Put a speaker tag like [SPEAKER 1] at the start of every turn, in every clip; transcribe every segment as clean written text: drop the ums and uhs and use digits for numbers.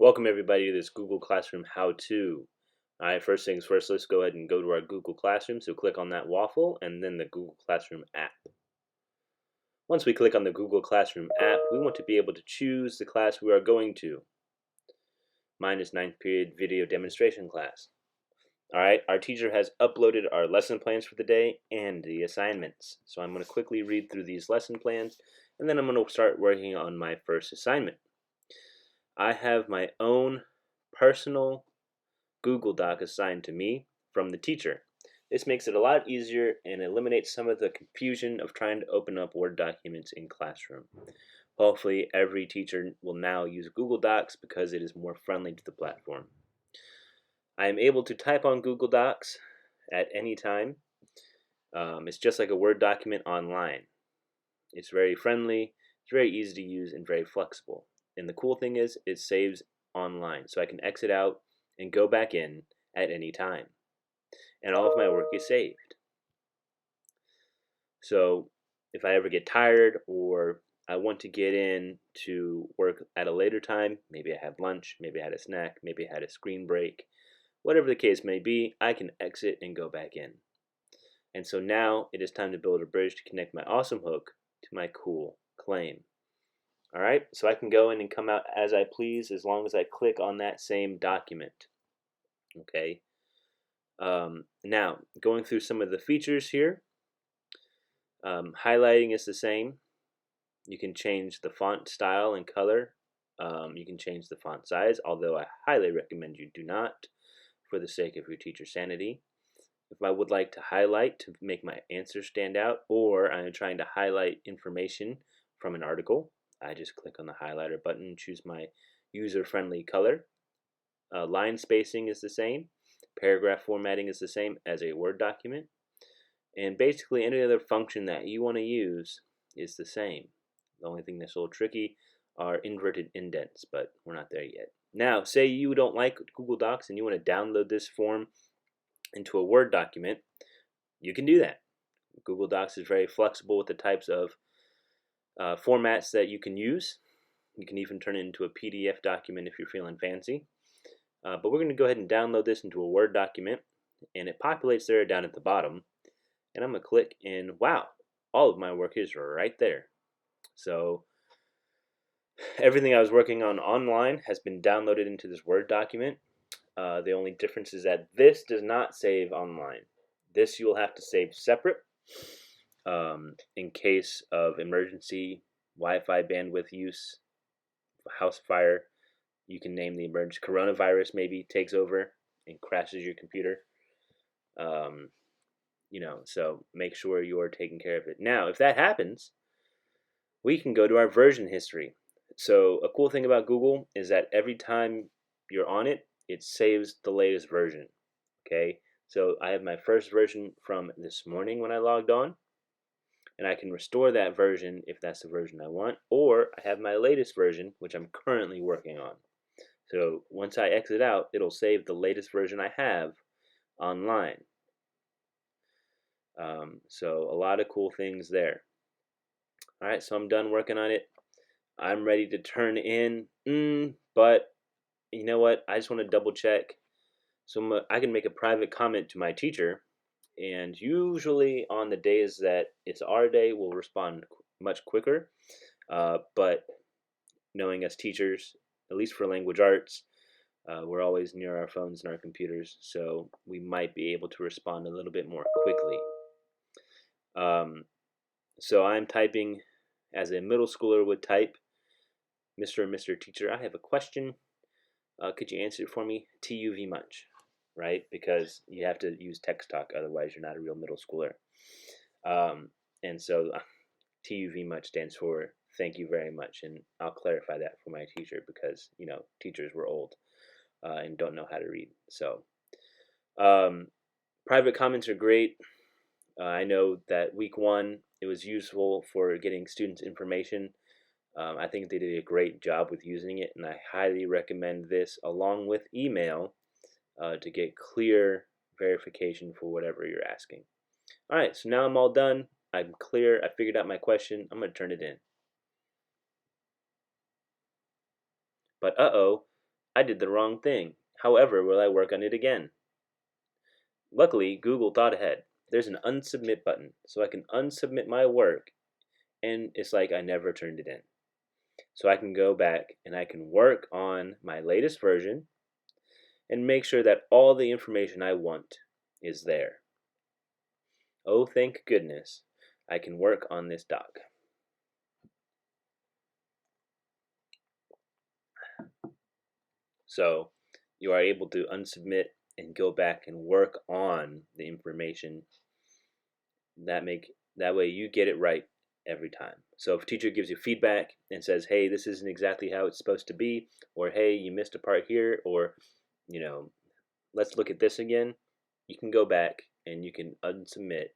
[SPEAKER 1] Welcome everybody to this Google Classroom how-to. Alright, first things first, let's go ahead and go to our Google Classroom. So click on that waffle and then the Google Classroom app. Once we click on the Google Classroom app, we want to be able to choose the class we are going to. Mine is 9th period video demonstration class. Alright, our teacher has uploaded our lesson plans for the day and the assignments. So I'm going to quickly read through these lesson plans and then I'm going to start working on my first assignment. I have my own personal Google Doc assigned to me from the teacher. This makes it a lot easier and eliminates some of the confusion of trying to open up Word documents in Classroom. Hopefully every teacher will now use Google Docs because it is more friendly to the platform. I am able to type on Google Docs at any time. It's just like a Word document online. It's very friendly, it's very easy to use, and very flexible. And the cool thing is it saves online, so I can exit out and go back in at any time. And all of my work is saved. So if I ever get tired or I want to get in to work at a later time, maybe I have lunch, maybe I had a snack, maybe I had a screen break, whatever the case may be, I can exit and go back in. And so now it is time to build a bridge to connect my awesome hook to my cool claim. Alright, so I can go in and come out as I please as long as I click on that same document. Okay. Now, going through some of the features here, highlighting is the same. You can change the font style and color. You can change the font size, although I highly recommend you do not for the sake of your teacher's sanity. If I would like to highlight to make my answer stand out, or I'm trying to highlight information from an article, I just click on the highlighter button and choose my user-friendly color. Line spacing is the same. Paragraph formatting is the same as a Word document. And basically any other function that you want to use is the same. The only thing that's a little tricky are inverted indents, but we're not there yet. Now, say you don't like Google Docs and you want to download this form into a Word document, you can do that. Google Docs is very flexible with the types of formats that you can use. You can even turn it into a PDF document if you're feeling fancy. But we're going to go ahead and download this into a Word document, and it populates there down at the bottom. And I'm going to click, and wow, all of my work is right there. So everything I was working on online has been downloaded into this Word document. The only difference is that this does not save online. This you will have to save separate in case of emergency, Wi-Fi bandwidth use, house fire. You can name the emergency. Coronavirus maybe takes over and crashes your computer. So make sure you are taking care of it. Now, if that happens, we can go to our version history. So a cool thing about Google is that every time you're on it, it saves the latest version. Okay, so I have my first version from this morning when I logged on, and I can restore that version if that's the version I want, or I have my latest version, which I'm currently working on. So once I exit out, it'll save the latest version I have online. So a lot of cool things there. Alright, so I'm done working on it. I'm ready to turn in, but you know what? I just want to double check. So I can make a private comment to my teacher, and usually on the days that it's our day, we'll respond much quicker. But knowing us teachers, at least for language arts, we're always near our phones and our computers, so we might be able to respond a little bit more quickly. So I'm typing as a middle schooler would type. Mr. and Mr. Teacher, I have a question. Could you answer it for me? TUV much, right? Because you have to use text talk, otherwise you're not a real middle schooler. And so TUV much stands for thank you very much, and I'll clarify that for my teacher because, teachers were old and don't know how to read. So private comments are great. I know that week 1, it was useful for getting students information. I think they did a great job with using it, and I highly recommend this along with email to get clear verification for whatever you're asking. Alright, so now I'm all done. I'm clear. I figured out my question. I'm going to turn it in. But uh-oh, I did the wrong thing. However, will I work on it again? Luckily, Google thought ahead. There's an unsubmit button, so I can unsubmit my work, and it's like I never turned it in. So I can go back and I can work on my latest version and make sure that all the information I want is there. Oh, thank goodness, I can work on this doc. So you are able to unsubmit and go back and work on the information that way you get it right every time. So if a teacher gives you feedback and says, hey, this isn't exactly how it's supposed to be, or hey, you missed a part here, or let's look at this again, you can go back and you can unsubmit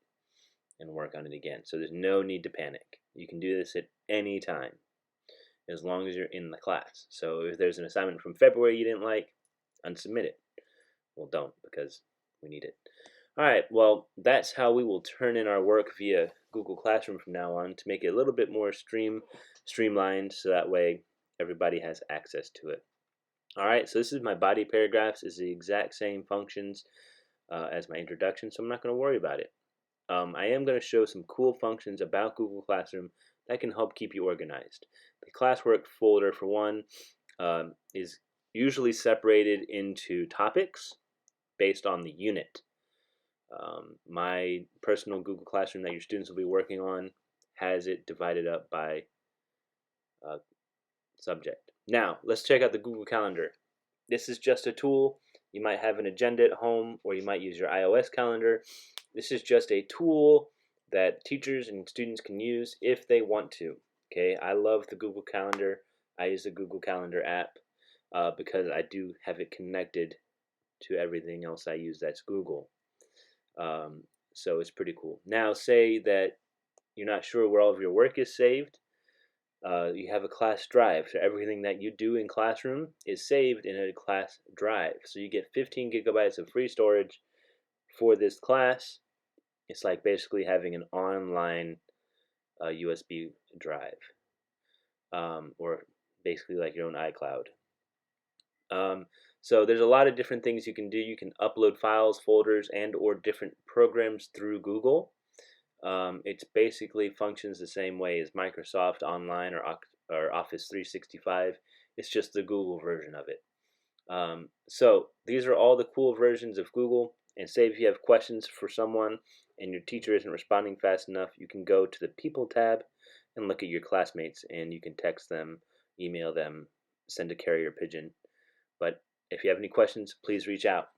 [SPEAKER 1] and work on it again. So there's no need to panic. You can do this at any time as long as you're in the class. So if there's an assignment from February you didn't like, unsubmit it. Well, don't, because we need it. All right, well, that's how we will turn in our work via Google Classroom from now on to make it a little bit more streamlined, so that way everybody has access to it. All right, so this is my body paragraphs. It's the exact same functions as my introduction, so I'm not going to worry about it. I am going to show some cool functions about Google Classroom that can help keep you organized. The classwork folder, for one, is usually separated into topics based on the unit. My personal Google Classroom that your students will be working on has it divided up by subject. Now, let's check out the Google Calendar. This is just a tool. You might have an agenda at home, or you might use your iOS calendar. This is just a tool that teachers and students can use if they want to. Okay, I love the Google Calendar. I use the Google Calendar app because I do have it connected to everything else I use that's Google. So it's pretty cool. Now, say that you're not sure where all of your work is saved. You have a class drive, so everything that you do in classroom is saved in a class drive. So you get 15 gigabytes of free storage for this class. It's like basically having an online USB drive, or basically like your own iCloud. So there's a lot of different things you can do. You can upload files, folders, and or different programs through Google. It basically functions the same way as Microsoft Online or Office 365. It's just the Google version of it. So these are all the cool versions of Google. And say if you have questions for someone and your teacher isn't responding fast enough, you can go to the People tab and look at your classmates, and you can text them, email them, send a carrier pigeon. But if you have any questions, please reach out.